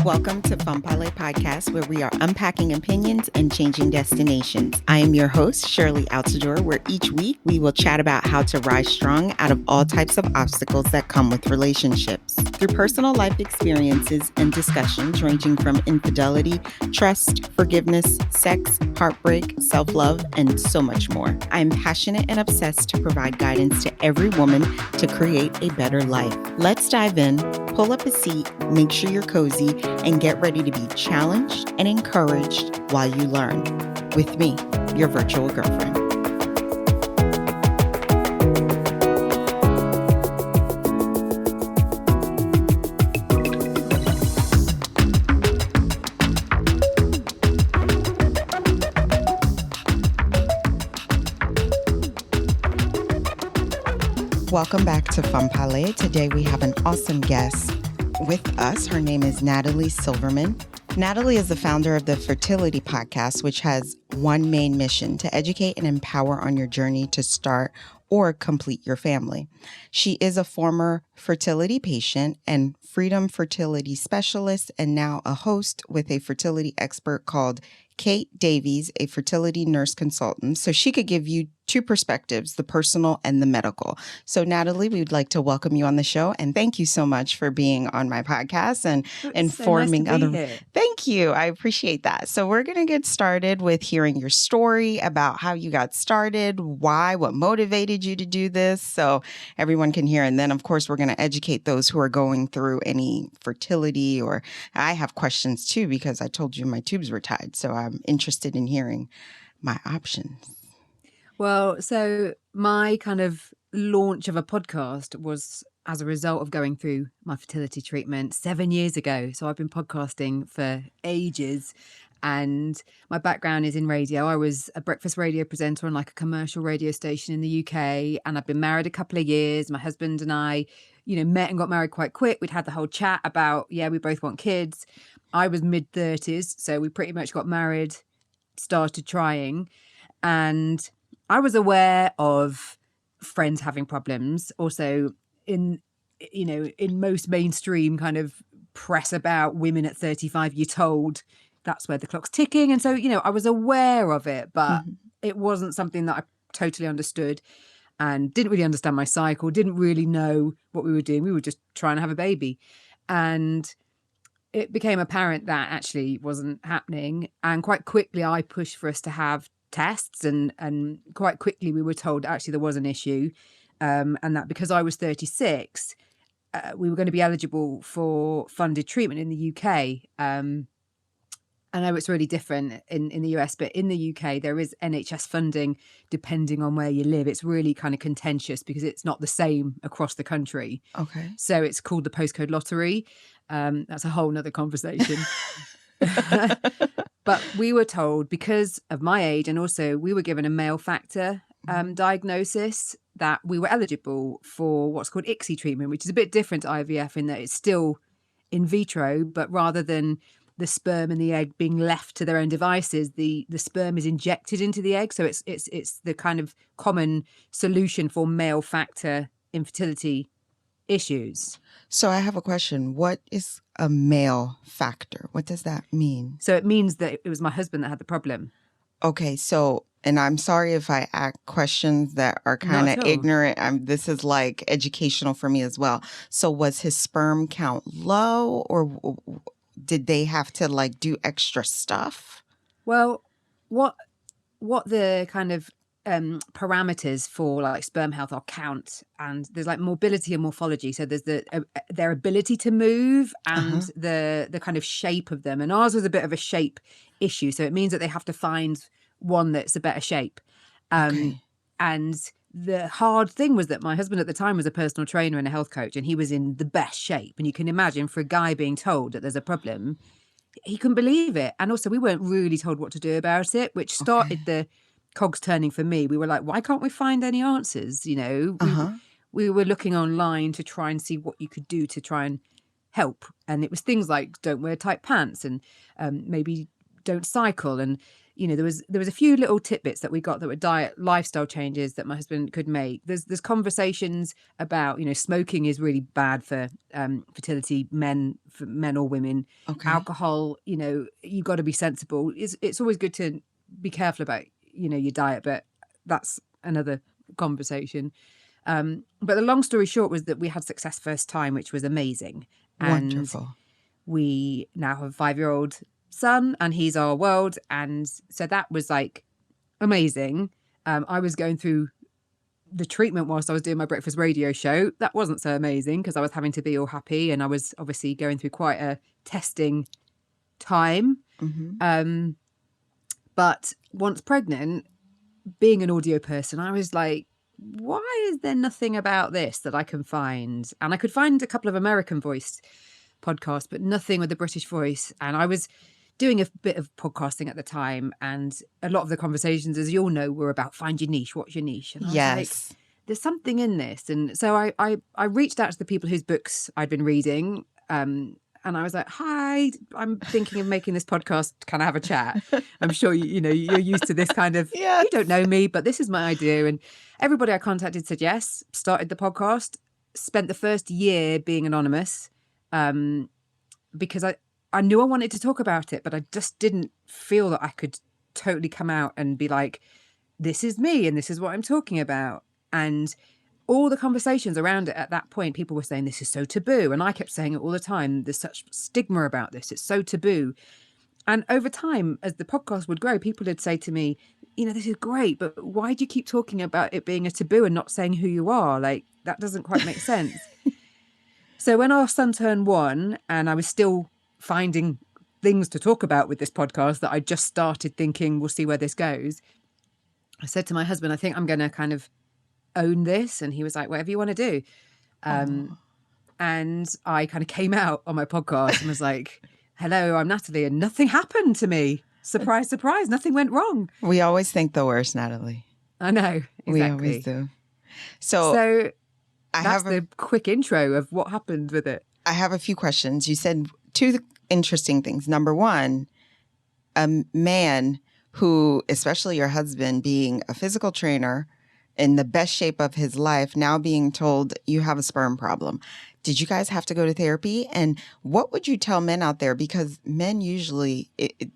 Welcome to Femme Parler Podcast, where we are unpacking opinions and changing destinations. I am your host, Shirley Altador, where each week we will chat about how to rise strong out of all types of obstacles that come with relationships. Through personal life experiences and discussions ranging from infidelity, trust, forgiveness, sex, heartbreak, self-love, and so much more. I am passionate and obsessed to provide guidance to every woman to create a better life. Let's dive in, pull up a seat, make sure you're cozy, and get ready to be challenged and encouraged while you learn. With me, your virtual girlfriend. Welcome back to Femme Parler. Today we have an awesome guest with us. Her name is Natalie Silverman. Natalie is the founder of the Fertility podcast, which has one main mission: to educate and empower on your journey to start or complete your family. She is a former fertility patient and freedom fertility specialist, and now a host with a fertility expert called Kate Davies, a fertility nurse consultant. So she could give you two perspectives, the personal and the medical. So Natalie, we would like to welcome you on the show, and thank you so much for being on my podcast and informing so nice to be other. Here. Thank you. I appreciate that. So we're going to get started with hearing your story about how you got started, why, what motivated you to do this, so everyone can hear. And then, of course, we're going to educate those who are going through any fertility, or I have questions too, because I told you my tubes were tied. So I'm interested in hearing my options. Well, so my kind of launch of a podcast was as a result of going through my fertility treatment 7 years ago. So I've been podcasting for ages, and my background is in radio. I was a breakfast radio presenter on like a commercial radio station in the UK, and I've been married a couple of years. My husband and I, met and got married quite quick. We'd had the whole chat about, we both want kids. I was mid-30s, so we pretty much got married, started trying, and I was aware of friends having problems. Also, in most mainstream kind of press about women at 35, you're told that's where the clock's ticking. And so, I was aware of it, but it wasn't something that I totally understood, and didn't really understand my cycle, didn't really know what we were doing. We were just trying to have a baby. And it became apparent that actually wasn't happening. And quite quickly, I pushed for us to have tests, and quite quickly we were told actually there was an issue, and that because I was 36, we were going to be eligible for funded treatment in the UK. I know it's really different in the US, but in the UK there is NHS funding depending on where you live. It's really kind of contentious because it's not the same across the country. Okay. So it's called the postcode lottery. That's a whole nother conversation. But we were told, because of my age, and also we were given a male factor diagnosis, that we were eligible for what's called ICSI treatment, which is a bit different to IVF in that it's still in vitro, but rather than the sperm and the egg being left to their own devices, the sperm is injected into the egg. So it's the kind of common solution for male factor infertility issues. So I have a question. What is a male factor? What does that mean? So it means that it was my husband that had the problem. Okay, so, and I'm sorry if I ask questions that are kind of ignorant. This is like educational for me as well. So was his sperm count low, or did they have to like do extra stuff? Well, what the kind of parameters for like sperm health are count, and there's like mobility and morphology. So there's their ability to move and the kind of shape of them. And ours was a bit of a shape issue. So it means that they have to find one that's a better shape. And the hard thing was that my husband at the time was a personal trainer and a health coach, and he was in the best shape. And you can imagine, for a guy being told that there's a problem, he couldn't believe it. And also we weren't really told what to do about it, which started the cogs turning for me. We were like, why can't we find any answers? We were looking online to try and see what you could do to try and help. And it was things like don't wear tight pants, and maybe don't cycle. And there was a few little tidbits that we got that were diet lifestyle changes that my husband could make. There's conversations about, smoking is really bad for fertility, for men or women. Okay. Alcohol, you got to be sensible. It's always good to be careful about, your diet, but that's another conversation. But the long story short was that we had success first time, which was amazing. Wonderful. And we now have a 5-year-old son, and he's our world. And so that was like amazing. I was going through the treatment whilst I was doing my breakfast radio show. That wasn't so amazing because I was having to be all happy, and I was obviously going through quite a testing time. Mm-hmm. But once pregnant, being an audio person, I was like, why is there nothing about this that I can find? And I could find a couple of American voiced podcasts, but nothing with a British voice. And I was doing a bit of podcasting at the time, and a lot of the conversations, as you all know, were about find your niche, what's your niche? And I was like, there's something in this. And so I reached out to the people whose books I'd been reading, and I was like, hi, I'm thinking of making this podcast. Can I have a chat? I'm sure you're used to this kind of, Yes. You don't know me, but this is my idea. And everybody I contacted said yes, started the podcast, spent the first year being anonymous, because I knew I wanted to talk about it, but I just didn't feel that I could totally come out and be like, this is me and this is what I'm talking about. And all the conversations around it at that point, people were saying, this is so taboo. And I kept saying it all the time. There's such stigma about this. It's so taboo. And over time, as the podcast would grow, people would say to me, this is great, but why do you keep talking about it being a taboo and not saying who you are? Like, that doesn't quite make sense. So when our son turned 1 and I was still finding things to talk about with this podcast that I just started thinking, we'll see where this goes, I said to my husband, I think I'm going to kind of own this. And he was like, whatever you want to do. And I kind of came out on my podcast and was like, hello, I'm Natalie, and nothing happened to me. Surprise, surprise, nothing went wrong. We always think the worst, Natalie. I know, exactly. We always do. So that's the quick intro of what happened with it. I have a few questions. You said 2 interesting things. Number 1, a man who, especially your husband, being a physical trainer in the best shape of his life, now being told you have a sperm problem. Did you guys have to go to therapy? And what would you tell men out there? Because men usually,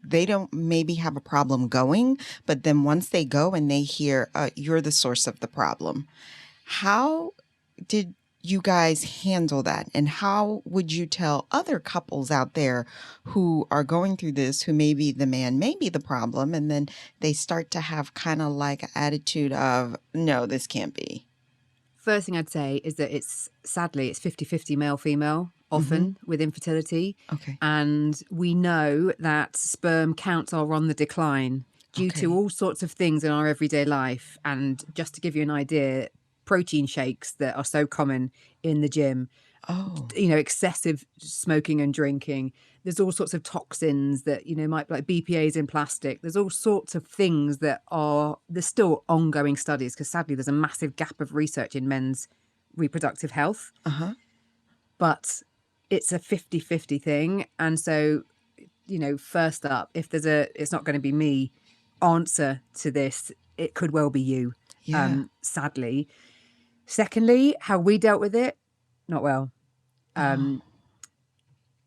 they don't maybe have a problem going, but then once they go and they hear you're the source of the problem. How did you guys handle that? And how would you tell other couples out there who are going through this, who maybe the man may be the problem, and then they start to have kind of like an attitude of, no, this can't be? First thing I'd say is that sadly, it's 50-50 male-female often with infertility. Okay. And we know that sperm counts are on the decline due to all sorts of things in our everyday life. And just to give you an idea, protein shakes that are so common in the gym, excessive smoking and drinking. There's all sorts of toxins that, might be like BPA's in plastic. There's all sorts of things there's still ongoing studies because sadly there's a massive gap of research in men's reproductive health. But it's a 50-50 thing. And so, first up, if it's not going to be me answer to this, it could well be you, sadly. Secondly, how we dealt with it, not well.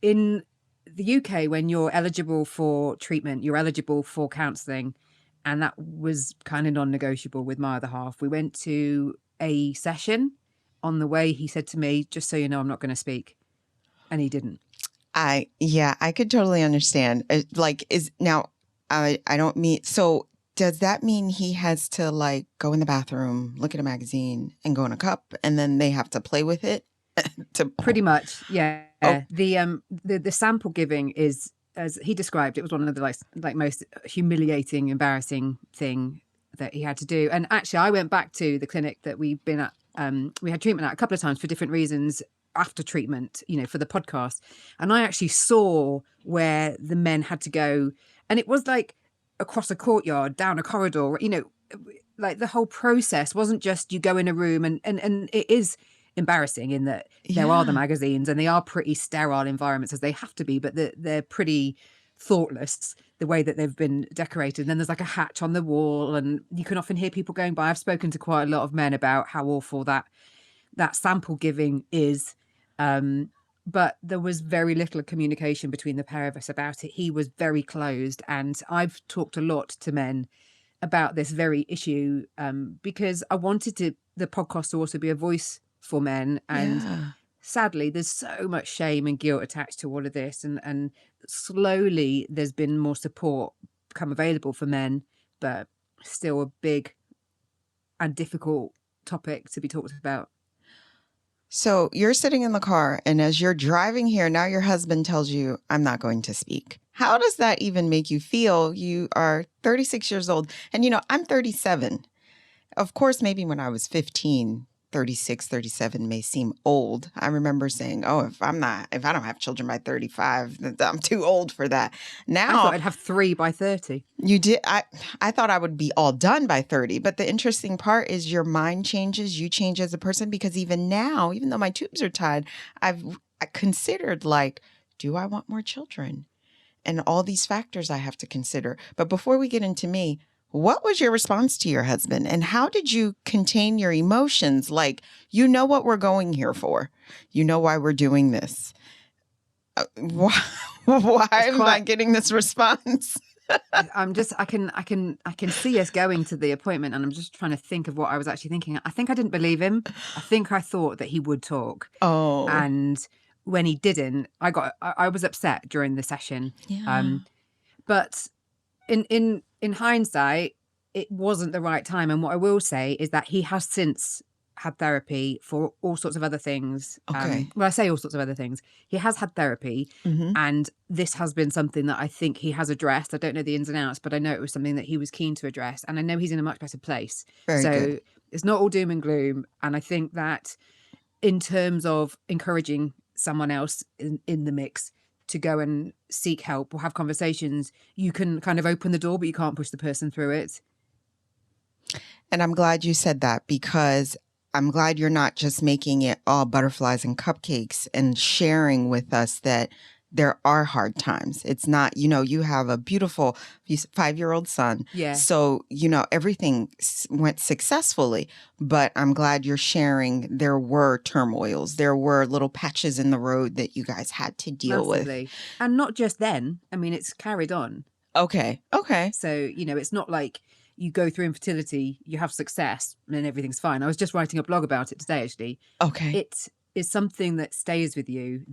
In the UK, when you're eligible for treatment, you're eligible for counselling. And that was kind of non-negotiable with my other half. We went to a session. On the way, he said to me, just so you know, I'm not going to speak. And he didn't. I could totally understand. I don't mean, so does that mean he has to like go in the bathroom, look at a magazine and go in a cup and then they have to play with it? Pretty much, yeah. Oh. The sample giving is, as he described, it was one of the like most humiliating, embarrassing thing that he had to do. And actually, I went back to the clinic that we've been at. We had treatment at a couple of times for different reasons after treatment, for the podcast. And I actually saw where the men had to go, and it was like across a courtyard, down a corridor. Like the whole process wasn't just you go in a room and it is embarrassing in that there are the magazines and they are pretty sterile environments as they have to be, but they're pretty thoughtless, the way that they've been decorated. And then there's like a hatch on the wall, and you can often hear people going by. I've spoken to quite a lot of men about how awful that sample giving is. But there was very little communication between the pair of us about it. He was very closed, and I've talked a lot to men about this very issue, because I wanted the podcast to also be a voice for men. And Yeah. sadly, there's so much shame and guilt attached to all of this, and slowly there's been more support become available for men, but still a big and difficult topic to be talked about. So you're sitting in the car, and as you're driving here, now your husband tells you, I'm not going to speak. How does that even make you feel? You are 36 years old, and I'm 37. Of course, maybe when I was 15, 36, 37 may seem old. I remember saying, if I don't have children by 35, I'm too old for that. Now, I thought I'd have 3 by 30. You did. I thought I would be all done by 30. But the interesting part is your mind changes. You change as a person, because even now, even though my tubes are tied, I considered, like, do I want more children? And all these factors I have to consider. But before we get into me, what was your response to your husband, and how did you contain your emotions? Like, what we're going here for. You know why we're doing this. Why am I getting this response? I can see us going to the appointment, and I'm just trying to think of what I was actually thinking. I think I didn't believe him. I think I thought that he would talk. Oh. And when he didn't, I was upset during the session. Yeah. But in hindsight, it wasn't the right time. And what I will say is that he has since had therapy for all sorts of other things. Okay. Well, I say all sorts of other things. He has had therapy, and this has been something that I think he has addressed. I don't know the ins and outs, but I know it was something that he was keen to address, and I know he's in a much better place. Very good. It's not all doom and gloom. And I think that in terms of encouraging someone else in the mix to go and seek help or have conversations, you can kind of open the door, but you can't push the person through it. And I'm glad you said that, because I'm glad you're not just making it all butterflies and cupcakes and sharing with us that there are hard times. It's not, you have a beautiful 5-year-old son. Yeah. So, everything went successfully, but I'm glad you're sharing there were turmoils. There were little patches in the road that you guys had to deal with. And not just then. I mean, it's carried on. Okay. So, it's not like you go through infertility, you have success, and then everything's fine. I was just writing a blog about it today, actually. Okay. It is something that stays with you,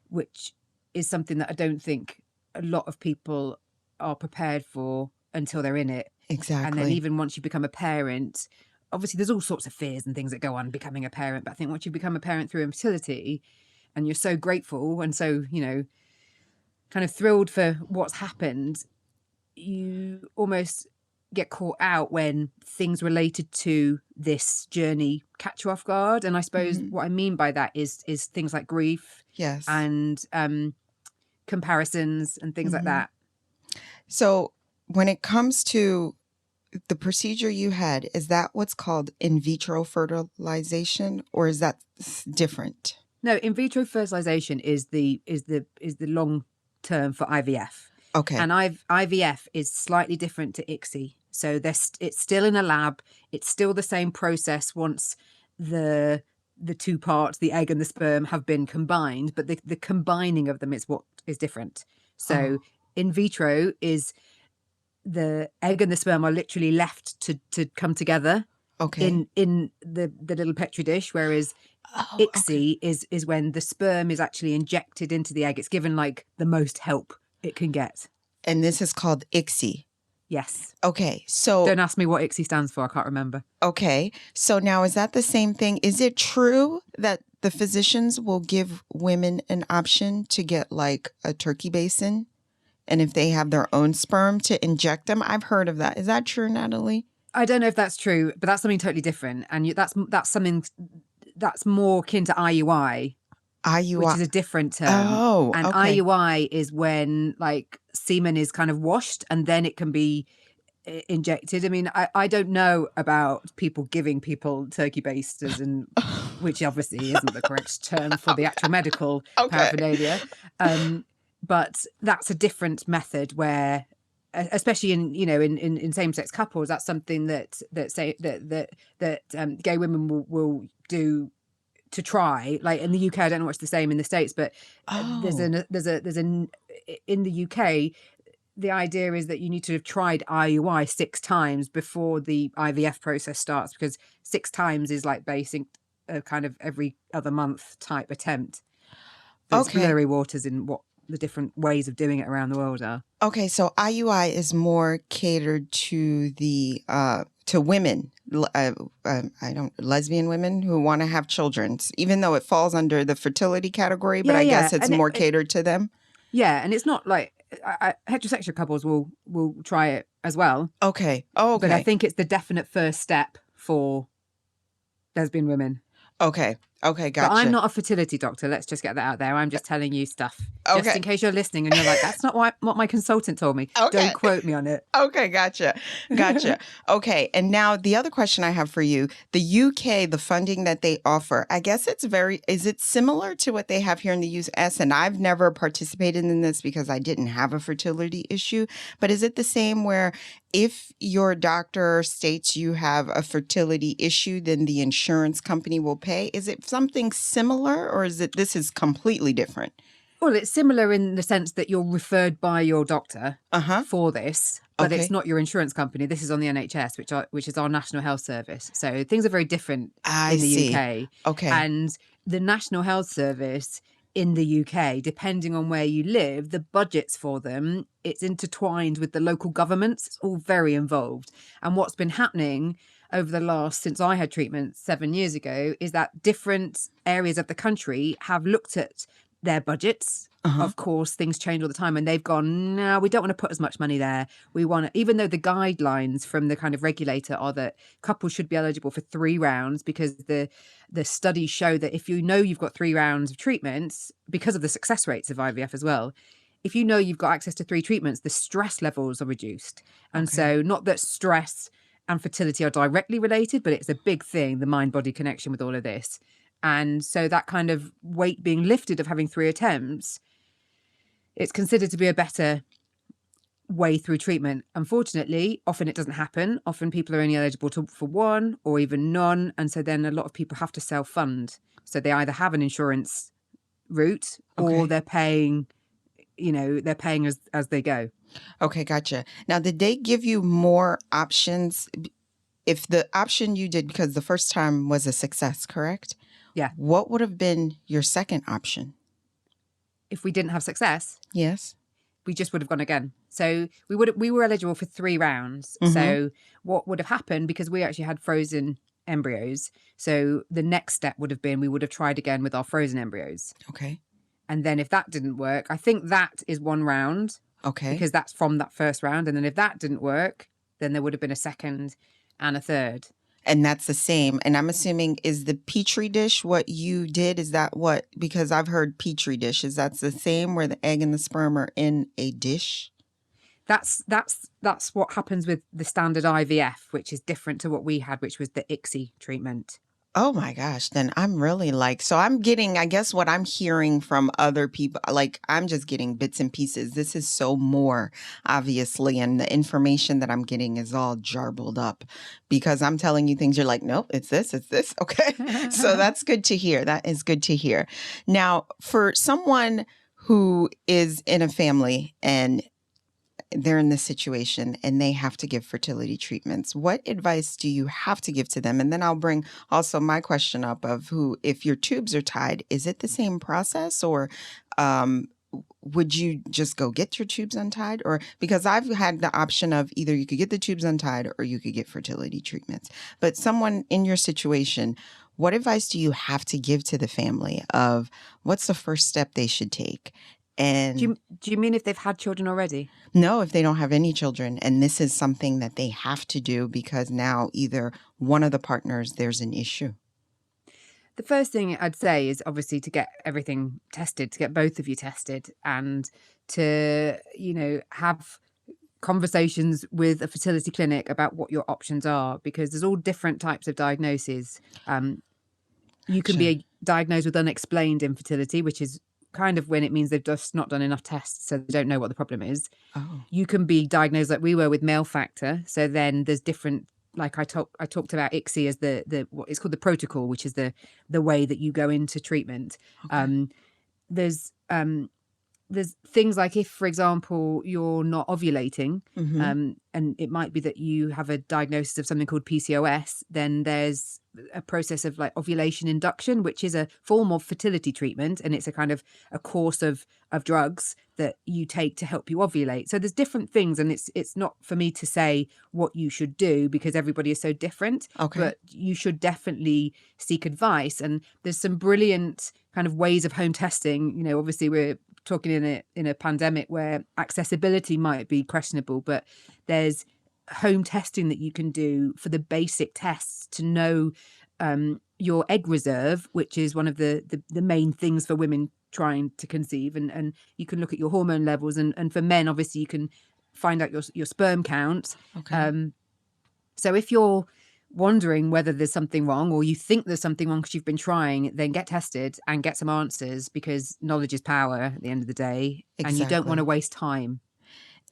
which is something that I don't think a lot of people are prepared for until they're in it. Exactly. And then even once you become a parent, obviously there's all sorts of fears and things that go on becoming a parent. But I think once you become a parent through infertility, and you're so grateful and so, kind of thrilled for what's happened, you almost get caught out when things related to this journey catch you off guard. And I suppose what I mean by that is things like grief. Yes. And comparisons and things like that. So when it comes to the procedure you had, is that what's called in vitro fertilization, or is that different? No, in vitro fertilization is the long term for IVF. Okay. And IVF is slightly different to ICSI. So it's still in a lab. It's still the same process once the two parts, the egg and the sperm, have been combined, but the combining of them is what is different. So in vitro is the egg and the sperm are literally left to come together. Okay. In the little petri dish, whereas ICSI is when the sperm is actually injected into the egg. It's given like the most help it can get. And this is called ICSI. Yes. Okay. So don't ask me what ICSI stands for. I can't remember. Okay. So now, is that the same thing? Is it true that the physicians will give women an option to get like a turkey basin? And if they have their own sperm, to inject them? I've heard of that. Is that true, Natalie? I don't know if that's true, but that's something totally different. And that's something that's more akin to IUI. IUI. Which is a different term. Oh, and okay. IUI is when like semen is kind of washed and then it can be injected. I mean, I don't know about people giving people turkey basters, and which obviously isn't the correct term for the actual medical paraphernalia. but that's a different method where, especially in in same-sex couples, that's something that gay women will do to try. Like in the UK, I don't know what's the same in the States, but there's Oh, an in the UK, the idea is that you need to have tried IUI 6 times before the IVF process starts, because 6 times is like basic, kind of every other month type attempt. So it's okay. blurry waters in what the different ways of doing it around the world are. Okay, so IUI is more catered to the to women, lesbian women who want to have children, even though it falls under the fertility category, but Yeah, I yeah, guess it's and more catered to them. yeah, and it's not like heterosexual couples will try it as well, Okay. Oh, but I okay. think it's the definite first step for lesbian women. Okay. Okay, But I'm gotcha. not a fertility doctor. Let's just get that out there. I'm just telling you stuff, just Okay. in case you're listening and you're like, that's not what my consultant told me. Okay. Don't quote me on it. Okay, gotcha. Gotcha. Okay. And now the other question I have for you, the UK, the funding that they offer, I guess is it similar to what they have here in the US? And I've never participated in this because I didn't have a fertility issue, but is it the same where if your doctor states you have a fertility issue, then the insurance company will pay? Is it something similar, or this is completely different? Well, it's similar in the sense that you're referred by your doctor Uh-huh. for this, but it's Okay. not your insurance company. This is on the NHS, which is our National Health Service. So things are very different I in the see. UK. Okay. And the National Health Service in the UK, depending on where you live, the budgets for them, it's intertwined with the local governments. It's all very involved. And what's been happening over the last, since I had treatment 7 years ago, is that different areas of the country have looked at their budgets. Uh-huh. Of course, things change all the time, and they've gone, no, we don't want to put as much money there. We want to, even though the guidelines from the kind of regulator are that couples should be eligible for 3 rounds, because the studies show that if you know you've got 3 rounds of treatments, because of the success rates of IVF as well, if you know you've got access to 3 treatments, the stress levels are reduced. And Okay. so, not that stress and fertility are directly related, but it's a big thing, the mind-body connection with all of this. And so that kind of weight being lifted of having 3 attempts, it's considered to be a better way through treatment. Unfortunately, often it doesn't happen. Often people are only eligible for 1 or even none. And so then a lot of people have to self-fund. So they either have an insurance route or Okay. they're paying, they're paying as they go. Okay, gotcha. Now, did they give you more options? If the option you did, because the first time was a success, correct? Yeah. What would have been your second option? If we didn't have success, Yes. we just would have gone again. So we were eligible for 3 rounds. Mm-hmm. So what would have happened, because we actually had frozen embryos, so the next step would have been we would have tried again with our frozen embryos. Okay. And then if that didn't work, I think that is 1 round, Okay. because that's from that first round. And then if that didn't work, then there would have been a second and a third. And that's the same. And I'm assuming, is the Petri dish what you did? Is that what, because I've heard Petri dish, is that the same where the egg and the sperm are in a dish? That's what happens with the standard IVF, which is different to what we had, which was the ICSI treatment. Oh my gosh, then I'm really so I'm getting, I guess what I'm hearing from other people, like I'm just getting bits and pieces. This is so more, obviously, and the information that I'm getting is all jarbled up because I'm telling you things, you're like, nope, it's this. Okay. So that's good to hear. That is good to hear. Now, for someone who is in a family and they're in this situation and they have to give fertility treatments, what advice do you have to give to them? And then I'll bring also my question up of if your tubes are tied, is it the same process, or would you just go get your tubes untied? Or because I've had the option of either you could get the tubes untied or you could get fertility treatments. But someone in your situation, what advice do you have to give to the family of what's the first step they should take? And do you mean if they've had children already? No, if they don't have any children, and this is something that they have to do because now either one of the partners, there's an issue. The first thing I'd say is obviously to get everything tested, to get both of you tested, and to, have conversations with a fertility clinic about what your options are, because there's all different types of diagnoses. You can be diagnosed with unexplained infertility, which is kind of when it means they've just not done enough tests, so they don't know what the problem is. Oh. You can be diagnosed like we were with male factor. So then there's different, like I talked about ICSI as the what it's called the protocol, which is the way that you go into treatment. Okay. There's things like if, for example, you're not ovulating, Mm-hmm. and it might be that you have a diagnosis of something called PCOS, then there's a process of like ovulation induction, which is a form of fertility treatment, and it's a kind of a course of drugs that you take to help you ovulate. So there's different things, and it's not for me to say what you should do because everybody is so different, Okay. but you should definitely seek advice. And there's some brilliant kind of ways of home testing. Obviously we're talking in a pandemic where accessibility might be questionable, but there's home testing that you can do for the basic tests to know your egg reserve, which is one of the main things for women trying to conceive, and you can look at your hormone levels, and for men obviously you can find out your sperm count. Okay. So if you're wondering whether there's something wrong or you think there's something wrong because you've been trying, then get tested and get some answers, because knowledge is power at the end of the day, and you don't want to Exactly. waste time.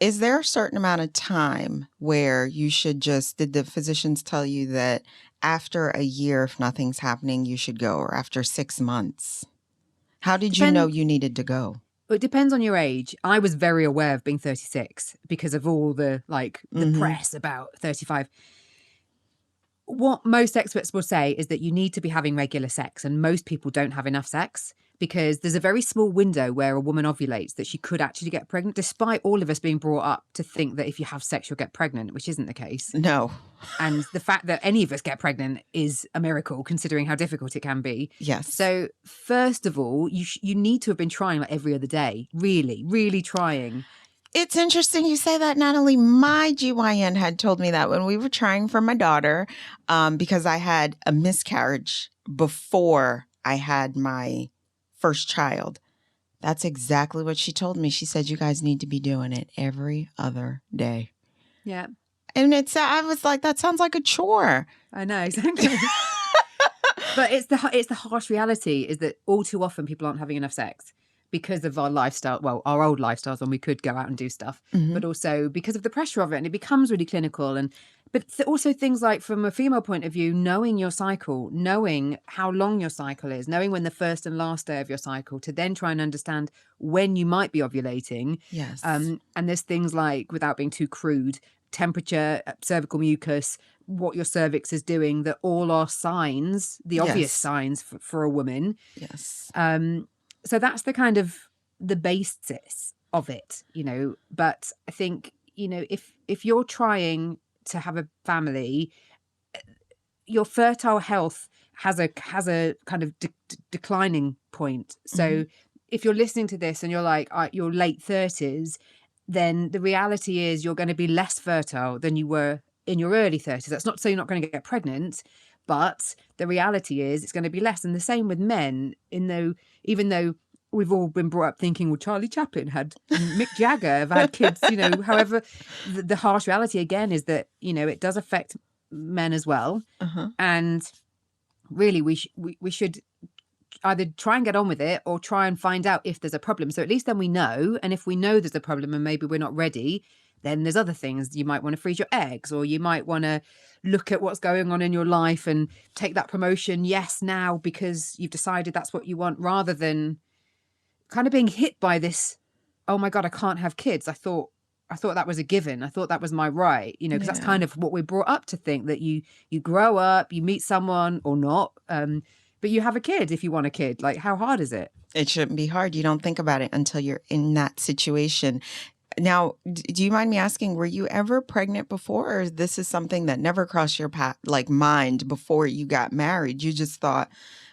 Is there a certain amount of time where you should did the physicians tell you that after a year, if nothing's happening, you should go, or after 6 months? How did you know Depend you needed to go? It depends on your age. I was very aware of being 36 because of all the the Mm-hmm. press about 35. What most experts will say is that you need to be having regular sex, and most people don't have enough sex because there's a very small window where a woman ovulates that she could actually get pregnant, despite all of us being brought up to think that if you have sex, you'll get pregnant, which isn't the case. No. And the fact that any of us get pregnant is a miracle, considering how difficult it can be. Yes. So first of all, you need to have been trying like every other day, really, really trying. It's interesting you say that, Natalie. My GYN had told me that when we were trying for my daughter, because I had a miscarriage before I had my first child. That's exactly what she told me. She said, you guys need to be doing it every other day. Yeah, And I was like, that sounds like a chore. I know, exactly. But it's the harsh reality is that all too often people aren't having enough sex because of our lifestyle, well, our old lifestyles when we could go out and do stuff, but also because of the pressure of it, and it becomes really clinical. But also things like, from a female point of view, knowing your cycle, knowing how long your cycle is, knowing when the first and last day of your cycle, to then try and understand when you might be ovulating. Yes. And there's things like, without being too crude, temperature, cervical mucus, what your cervix is doing, that all are signs, the obvious Yes. signs for a woman. Yes. So that's the kind of the basis of it, but I think, if you're trying to have a family, your fertile health has a kind of declining point. So if you're listening to this and you're like, your late 30s, then the reality is you're going to be less fertile than you were in your early 30s. That's not to say you're not going to get pregnant, but the reality is it's going to be less. And the same with men, even though we've all been brought up thinking, well, Charlie Chaplin had, Mick Jagger have had kids, however, the harsh reality again is that, it does affect men as well. And really we should either try and get on with it or try and find out if there's a problem. So at least then we know. And if we know there's a problem and maybe we're not ready, then there's other things. You might want to freeze your eggs, or you might want to look at what's going on in your life and take that promotion, yes, now, because you've decided that's what you want, rather than kind of being hit by this, oh my God, I can't have kids. I thought that was a given. I thought that was my right, because that's kind of what we're brought up to think, that you grow up, you meet someone or not, but you have a kid if you want a kid. Like, how hard is it? It shouldn't be hard. You don't think about it until you're in that situation. Now, do you mind me asking, were you ever pregnant before, or this is something that never crossed your mind before you got married? You just thought,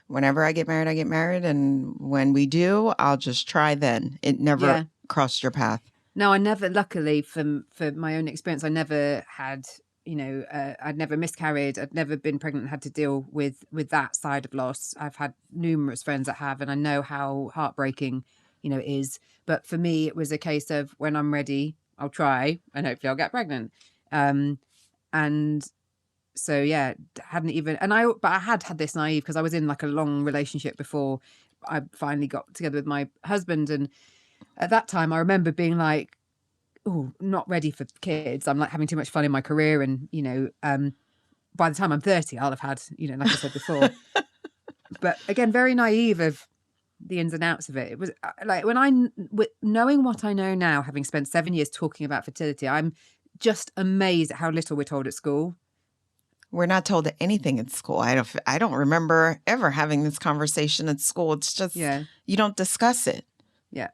whenever I get married, and when we do, I'll just try then. It never crossed your path. No, I never, luckily for my own experience, I never had, I'd never miscarried. I'd never been pregnant and had to deal with that side of loss. I've had numerous friends that have, and I know how heartbreaking, it is. But for me, it was a case of, when I'm ready, I'll try, and hopefully I'll get pregnant. And so, yeah, hadn't even, but I had this naive, because I was in like a long relationship before, I finally got together with my husband. And at that time, I remember being like, oh, not ready for kids. I'm like having too much fun in my career. And, by the time I'm 30, I'll have had, like I said before. But again, very naive of the ins and outs of it. It was like knowing what I know now, having spent 7 years talking about fertility, I'm just amazed at how little we're told at school. We're not told anything at school. I don't remember ever having this conversation at school. It's just, you don't discuss it. Yeah.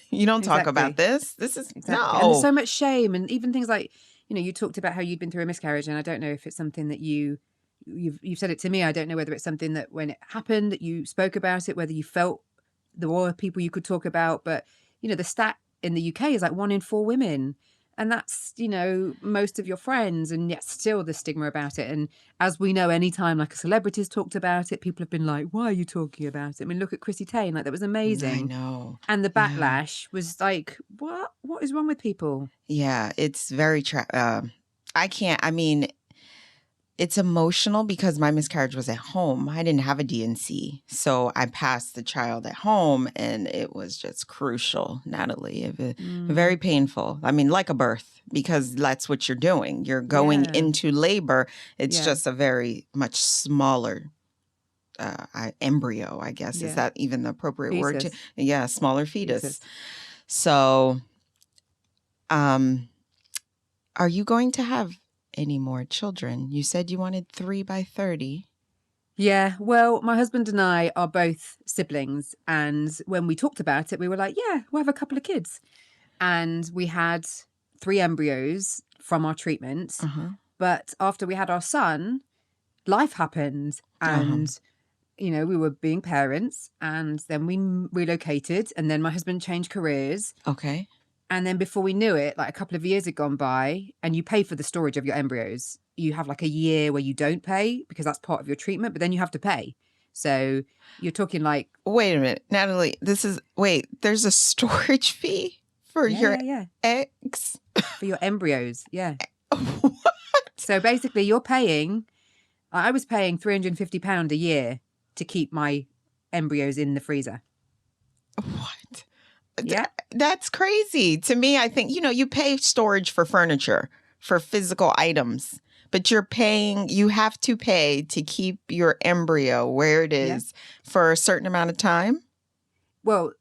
You don't talk about this. This is, no. And there's so much shame. And even things like, you talked about how you'd been through a miscarriage. And I don't know if it's something that you've said it to me. I don't know whether it's something that when it happened that you spoke about it, whether you felt there were people you could talk about. But, the stat in the UK is like 1 in 4 women. And that's, most of your friends, and yet still the stigma about it. And as we know, anytime like a celebrity's talked about it, people have been like, why are you talking about it? I mean, look at Chrissy Tane, like that was amazing. I know. And the backlash was like, what is wrong with people? Yeah, it's very, it's emotional because my miscarriage was at home. I didn't have a DNC. So I passed the child at home, and it was just crucial, Natalie. It was very painful. I mean, like a birth, because that's what you're doing. You're going into labor. It's just a very much smaller embryo, I guess. Is that even the appropriate word? Smaller fetus. So are you going to have any more children? You said you wanted 3 by 30. Yeah, well, my husband and I are both siblings, and when we talked about it, we were like, yeah, we'll have a couple of kids. And we had 3 embryos from our treatment, but after we had our son, life happened, and we were being parents, and then we relocated, and then my husband changed careers. Okay. And then before we knew it, like a couple of years had gone by, and you pay for the storage of your embryos. You have like a year where you don't pay because that's part of your treatment, but then you have to pay. So you're talking like... Wait a minute, Natalie, there's a storage fee for your eggs? For your embryos, yeah. What? So basically I was paying £350 a year to keep my embryos in the freezer. What? Yeah. That's crazy. To me, I think, you pay storage for furniture, for physical items, but you have to pay to keep your embryo where it is for a certain amount of time. Well,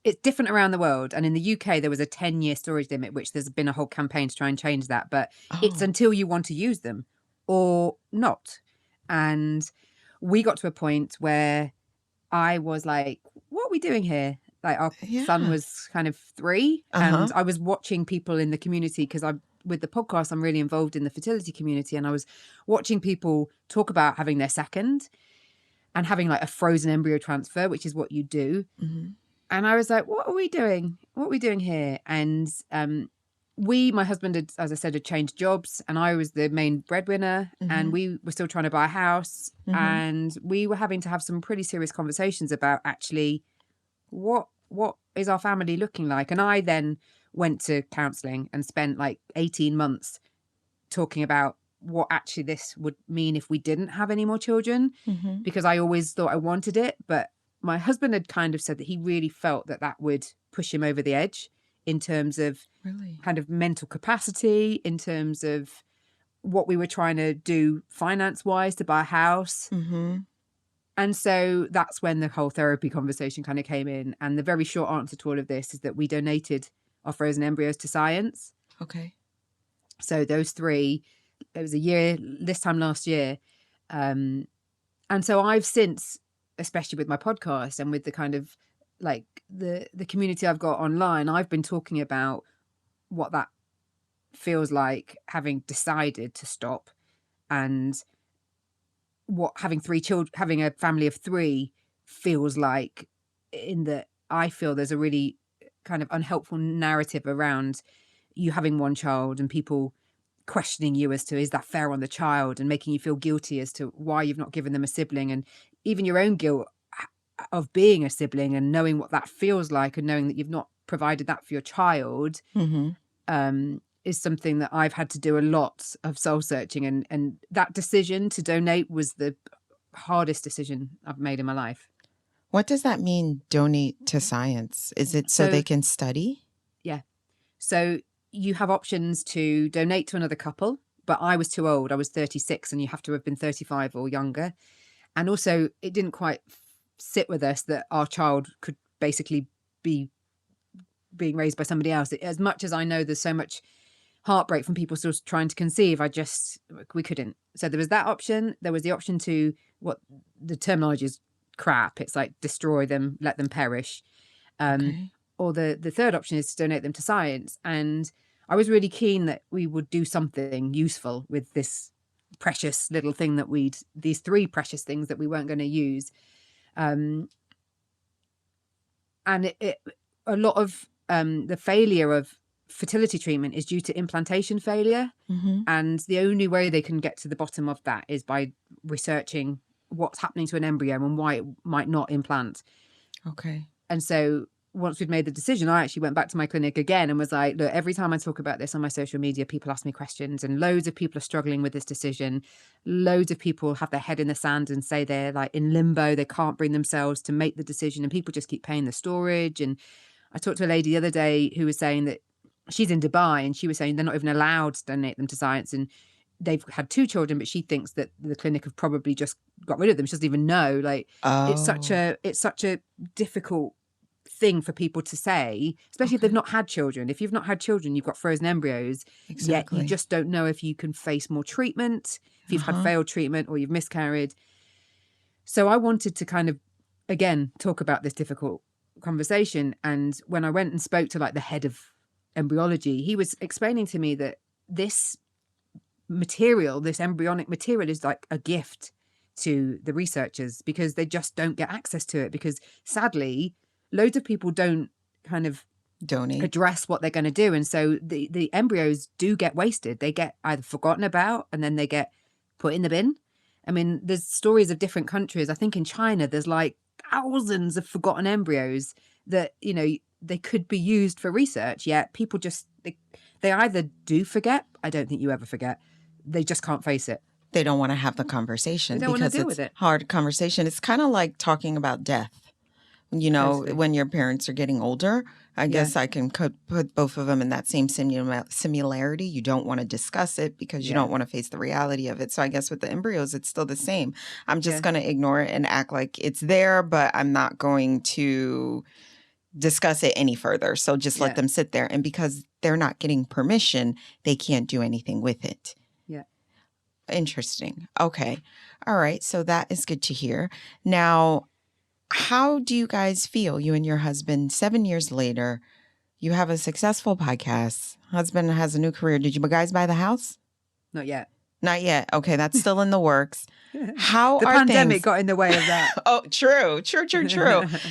it's different around the world. And in the UK, there was a 10-year storage limit, which there's been a whole campaign to try and change that. But it's until you want to use them or not. And we got to a point where I was like, what are we doing here? Like our son was kind of 3 and I was watching people in the community because with the podcast, I'm really involved in the fertility community, and I was watching people talk about having their second and having like a frozen embryo transfer, which is what you do. And I was like, what are we doing? What are we doing here? And my husband had, as I said, had changed jobs, and I was the main breadwinner, and we were still trying to buy a house, and we were having to have some pretty serious conversations about actually what is our family looking like. And I then went to counselling and spent like 18 months talking about what actually this would mean if we didn't have any more children, because I always thought I wanted it. But my husband had kind of said that he really felt that would push him over the edge in terms of kind of mental capacity, in terms of what we were trying to do finance-wise to buy a house. And so that's when the whole therapy conversation kind of came in. And the very short answer to all of this is that we donated our frozen embryos to science. Okay. So those 3, it was a year, this time last year. And so I've since, especially with my podcast and with the kind of like the community I've got online, I've been talking about what that feels like having decided to stop, and what having 3 children, having a family of 3 feels like, in that I feel there's a really kind of unhelpful narrative around you having 1 child and people questioning you as to, is that fair on the child, and making you feel guilty as to why you've not given them a sibling, and even your own guilt of being a sibling and knowing what that feels like, and knowing that you've not provided that for your child, is something that I've had to do a lot of soul searching. And that decision to donate was the hardest decision I've made in my life. What does that mean, donate to science? Is it so So, they can study? yeah. So you have options to donate to another couple, but I was too old. I was 36 and you have to have been 35 or younger. And also it didn't quite sit with us that our child could basically be being raised by somebody else. As much as I know there's so much heartbreak from people still trying to conceive, we couldn't. So there was that option. There was the option to, what the terminology is crap. It's like destroy them, let them perish. Okay. Or the third option is to donate them to science. And I was really keen that we would do something useful with this precious little thing these three precious things that we weren't going to use. And a lot of the failure of fertility treatment is due to implantation failure. Mm-hmm. And the only way they can get to the bottom of that is by researching what's happening to an embryo and why it might not implant. Okay. And so once we'd made the decision, I actually went back to my clinic again and was like, look, every time I talk about this on my social media, people ask me questions and loads of people are struggling with this decision. Loads of people have their head in the sand and say they're like in limbo. They can't bring themselves to make the decision and people just keep paying the storage. And I talked to a lady the other day who was saying that she's in Dubai and she was saying they're not even allowed to donate them to science. And they've had 2 children, but she thinks that the clinic have probably just got rid of them. She doesn't even know. Like, it's such a difficult thing for people to say, especially if they've not had children. If you've not had children, you've got frozen embryos. Exactly. Yet you just don't know if you can face more treatment, if you've had failed treatment or you've miscarried. So I wanted to kind of, again, talk about this difficult conversation. And when I went and spoke to like the head of embryology, he was explaining to me that this embryonic material is like a gift to the researchers because they just don't get access to it, because sadly loads of people don't kind of donate, address what they're going to do. And so the embryos do get wasted. They get either forgotten about and then they get put in the bin. I mean, there's stories of different countries. I think in China, there's like thousands of forgotten embryos that, you know, they could be used for research, yet people just, they either do forget. I don't think you ever forget. They just can't face it. They don't want to have the conversation because it's it. hard conversation. It's kind of like talking about death. You know, Totally. when your parents are getting older, I guess I can put both of them in that same similarity. You don't want to discuss it because you don't want to face the reality of it. So I guess with the embryos, it's still the same. I'm just going to ignore it and act like it's there, but I'm not going to discuss it any further. So just let them sit there. And because they're not getting permission, they can't do anything with it. Yeah. Interesting. Okay. All right. So that is good to hear. Now, how do you guys feel, you and your husband, 7 years later? You have a successful podcast. Husband has a new career. Did you guys buy the house? Not yet. Not yet. Okay, that's still in the works. How the are pandemic things? got in the way of that. Oh, true.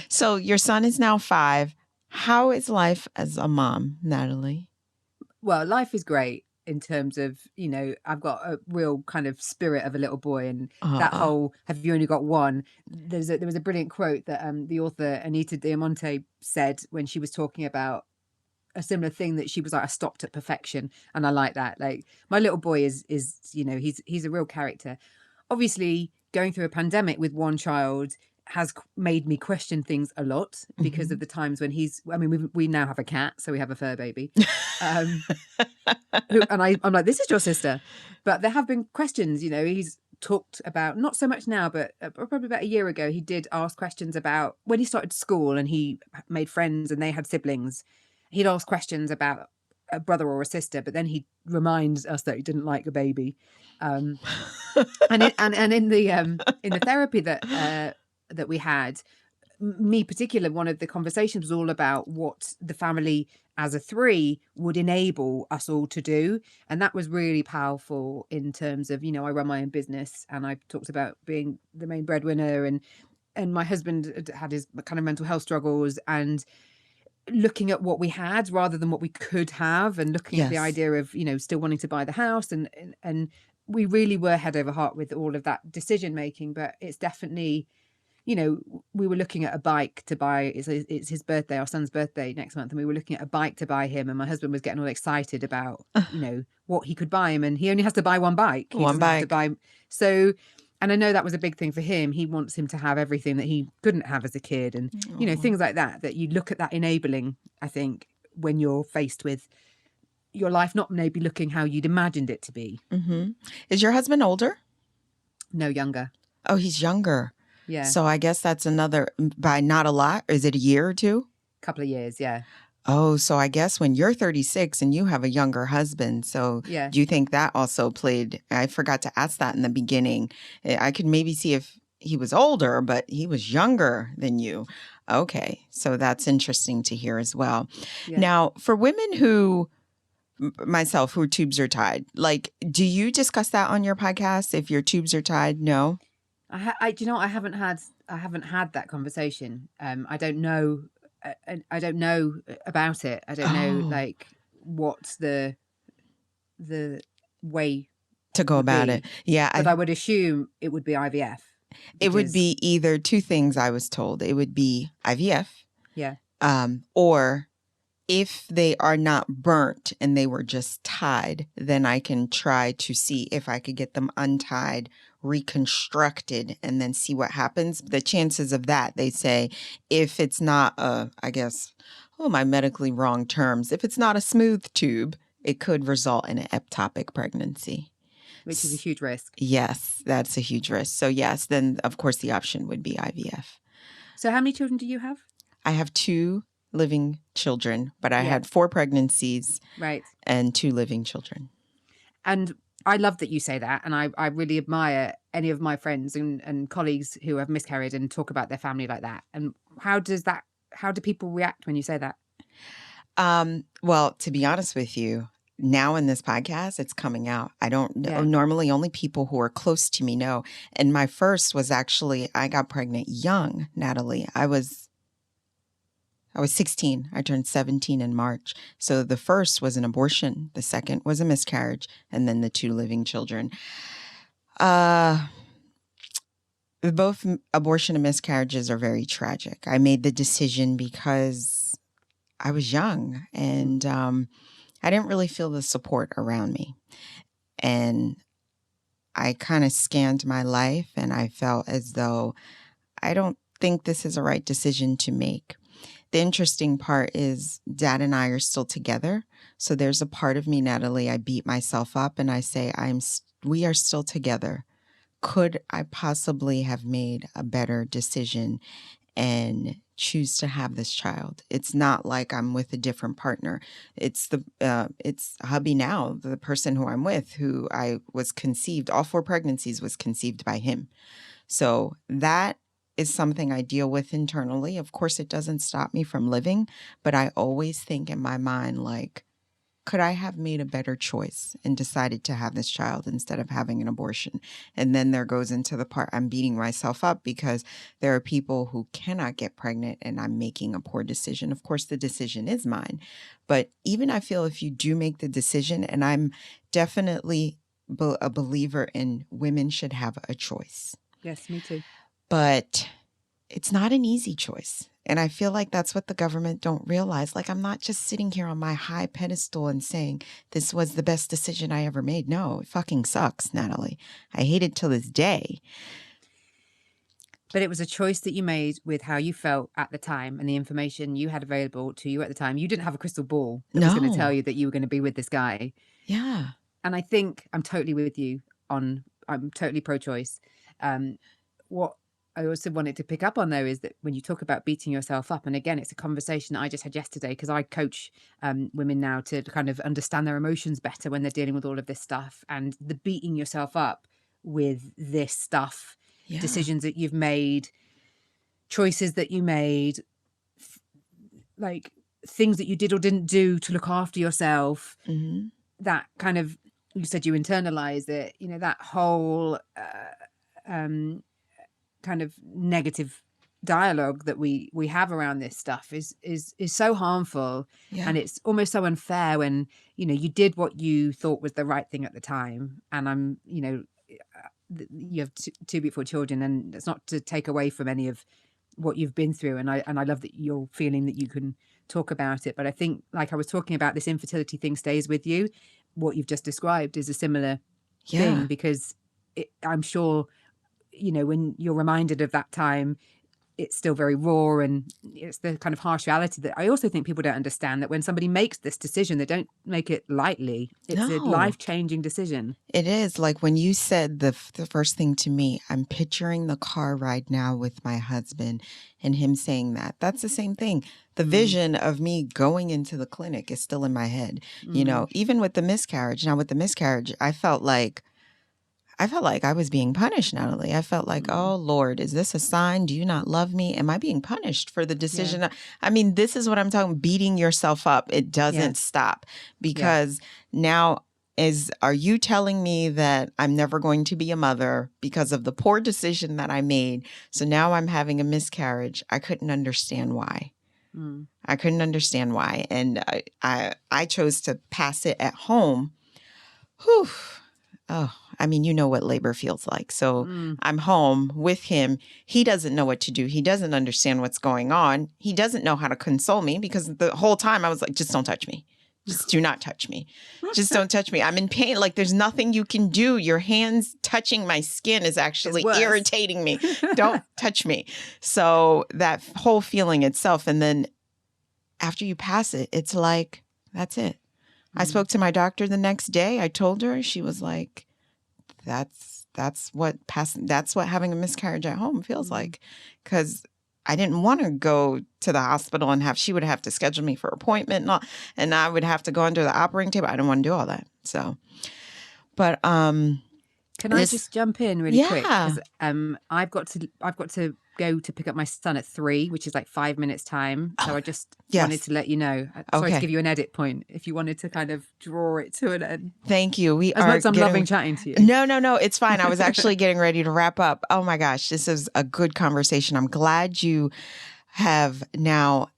So your son is now 5. How is life as a mom, Natalie? Well, life is great in terms of, you know, I've got a real kind of spirit of a little boy, and that whole, have you only got one? There was a brilliant quote that the author Anita Diamante said when she was talking about a similar thing, that she was like, I stopped at perfection. And I like that. Like, my little boy is, you know, he's a real character. Obviously, going through a pandemic with one child has made me question things a lot because of the times when we now have a cat, so we have a fur baby. And I'm like, this is your sister. But there have been questions, you know, he's talked about, not so much now, but probably about a year ago, he did ask questions about when he started school and he made friends and they had siblings. He'd ask questions about a brother or a sister, but then he reminds us that he didn't like a baby. And in the therapy that we had, me particular, one of the conversations was all about what the family as a 3 would enable us all to do. And that was really powerful in terms of, you know, I run my own business and I talked about being the main breadwinner, and my husband had his kind of mental health struggles, and looking at what we had rather than what we could have, and looking at the idea of, you know, still wanting to buy the house, and we really were head over heart with all of that decision making. But it's definitely, you know, we were looking at a bike to buy. It's his birthday, our son's birthday next month, and we were looking at a bike to buy him, and my husband was getting all excited about, you know, what he could buy him, and he only has to buy one bike. He doesn't have to buy. So And I know that was a big thing for him. He wants him to have everything that he couldn't have as a kid. And, things like that you look at that enabling, I think, when you're faced with your life not maybe looking how you'd imagined it to be. Mm-hmm. Is your husband older? No, younger. Oh, he's younger. Yeah. So I guess that's another, by not a lot. Is it a year or two? Couple of years, yeah. Oh, so I guess when you're 36 and you have a younger husband, so Yeah. do you think that also played? I forgot to ask that in the beginning. I could maybe see if he was older, but he was younger than you. Okay, so that's interesting to hear as well. Yeah. Now, for women who, myself, who tubes are tied, like, do you discuss that on your podcast if your tubes are tied? No? Do you know what? I haven't had that conversation. I don't know. I don't know about it. I don't know Oh. like what's the way To go would about be. it. Yeah. But I would assume it would be IVF. It would because- be either two things I was told. It would be IVF. Yeah. Or if they are not burnt and they were just tied, then I can try to see if I could get them untied, reconstructed, and then see what happens. The chances of that, they say, if it's not my medically wrong terms, if it's not a smooth tube, it could result in an ectopic pregnancy. Which is a huge risk. Yes, that's a huge risk. So yes, then of course the option would be IVF. So how many children do you have? I have 2 living children, but I had 4 pregnancies, right, and 2 living children. And I love that you say that. And I really admire any of my friends and colleagues who have miscarried and talk about their family like that. And how do people react when you say that? Well, to be honest with you, now in this podcast, it's coming out. I don't know. Yeah. Normally only people who are close to me know. And my first was actually, I got pregnant young, Natalie. I was 16. I turned 17 in March. So the first was an abortion. The second was a miscarriage. And then the 2 living children. Both abortion and miscarriages are very tragic. I made the decision because I was young and I didn't really feel the support around me. And I kind of scanned my life and I felt as though I don't think this is a right decision to make. The interesting part is Dad and I are still together. So there's a part of me, Natalie, I beat myself up and I say, we are still together. Could I possibly have made a better decision and choose to have this child? It's not like I'm with a different partner. It's hubby now, the person who I'm with, who I was conceived, all 4 pregnancies was conceived by him. So that is something I deal with internally. Of course, it doesn't stop me from living, but I always think in my mind, like, could I have made a better choice and decided to have this child instead of having an abortion? And then there goes into the part I'm beating myself up because there are people who cannot get pregnant and I'm making a poor decision. Of course, the decision is mine. But even I feel if you do make the decision, and I'm definitely a believer in women should have a choice. Yes, me too. But it's not an easy choice. And I feel like that's what the government don't realize. Like, I'm not just sitting here on my high pedestal and saying this was the best decision I ever made. No, it fucking sucks, Natalie. I hate it till this day. But it was a choice that you made with how you felt at the time and the information you had available to you at the time. You didn't have a crystal ball that was going to tell you that you were going to be with this guy. Yeah. And I think I'm totally with you I'm totally pro-choice. What I also wanted to pick up on, though, is that when you talk about beating yourself up, and again, it's a conversation that I just had yesterday because I coach women now to kind of understand their emotions better when they're dealing with all of this stuff, and the beating yourself up with this stuff, decisions that you've made, choices that you made, like things that you did or didn't do to look after yourself, that kind of, you said you internalize it, that whole kind of negative dialogue that we have around this stuff is so harmful. And it's almost so unfair when you did what you thought was the right thing at the time, and you have 2 beautiful children, and it's not to take away from any of what you've been through, and I love that you're feeling that you can talk about it. But I think, like I was talking about, this infertility thing stays with you. What you've just described is a similar thing, because I'm sure when you're reminded of that time, it's still very raw, and it's the kind of harsh reality that I also think people don't understand, that when somebody makes this decision, they don't make it lightly. It's a No, life-changing decision. it is. Like when you said the first thing to me, I'm picturing the car ride now with my husband and him saying that. That's the same thing. The vision of me going into the clinic is still in my head, even with the miscarriage. Now with the miscarriage, I felt like I was being punished, Natalie. I felt like, oh, Lord, is this a sign? Do you not love me? Am I being punished for the decision? Yeah. I mean, this is what I'm talking, beating yourself up. It doesn't stop, because now are you telling me that I'm never going to be a mother because of the poor decision that I made? So now I'm having a miscarriage. I couldn't understand why. I couldn't understand why. And I chose to pass it at home. Whew. Oh, I mean, you know what labor feels like. So I'm home with him. He doesn't know what to do. He doesn't understand what's going on. He doesn't know how to console me, because the whole time I was like, just don't touch me. Just do not touch me. Just don't touch me. I'm in pain. Like, there's nothing you can do. Your hands touching my skin is actually irritating me. Don't touch me. So that whole feeling itself. And then after you pass it, it's like, that's it. I spoke to my doctor the next day. I told her. She was like, that's what having a miscarriage at home feels like. Because I didn't want to go to the hospital and she would have to schedule me for an appointment and I would have to go under the operating table. I didn't want to do all that. So, but can I just jump in really quick? Yeah. I've got to go to pick up my son at 3, which is like 5 minutes time. So I just wanted to let you know. Sorry to give you an edit point if you wanted to kind of draw it to an end. Thank you. As much as I'm loving chatting to you. No, it's fine. I was actually getting ready to wrap up. Oh my gosh, this is a good conversation. I'm glad you have now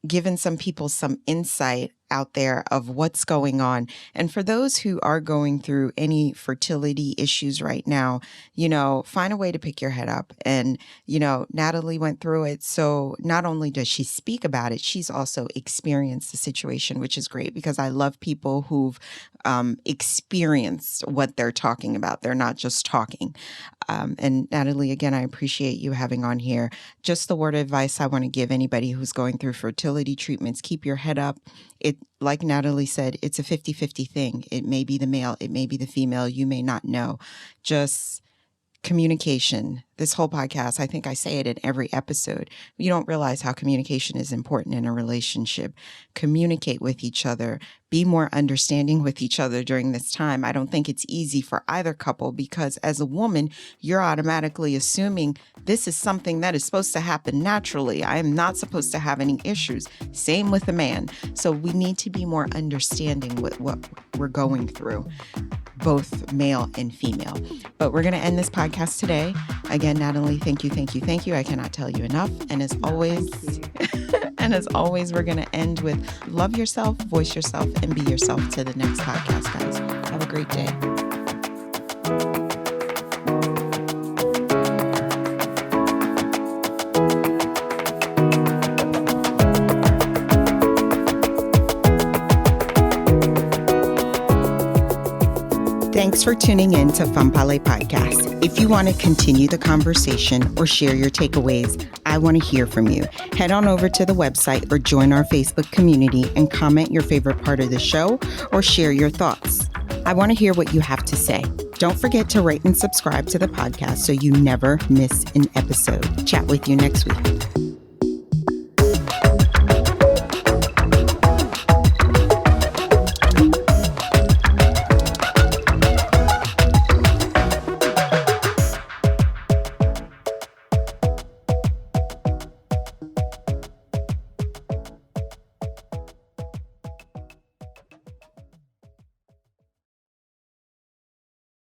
given some people some insight out there of what's going on. And for those who are going through any fertility issues right now, find a way to pick your head up. And, Natalie went through it. So not only does she speak about it, she's also experienced the situation, which is great, because I love people who've experienced what they're talking about. They're not just talking. And Natalie, again, I appreciate you having on here. Just the word of advice I want to give anybody who's going through fertility treatments: keep your head up. Like Natalie said, it's a 50-50 thing. It may be the male, it may be the female. You may not know. Just communication. This whole podcast, I think I say it in every episode. You don't realize how communication is important in a relationship. Communicate with each other. Be more understanding with each other during this time. I don't think it's easy for either couple, because as a woman, you're automatically assuming this is something that is supposed to happen naturally. I am not supposed to have any issues. Same with a man. So we need to be more understanding with what we're going through, both male and female. But we're going to end this podcast today. Again, Natalie, thank you. I cannot tell you enough. And as always, we're going to end with love yourself, voice yourself, and be yourself to the next podcast, guys. Have a great day. Thanks for tuning in to Fanpale Podcast. If you want to continue the conversation or share your takeaways, I want to hear from you. Head on over to the website or join our Facebook community and comment your favorite part of the show or share your thoughts. I want to hear what you have to say. Don't forget to rate and subscribe to the podcast so you never miss an episode. Chat with you next week.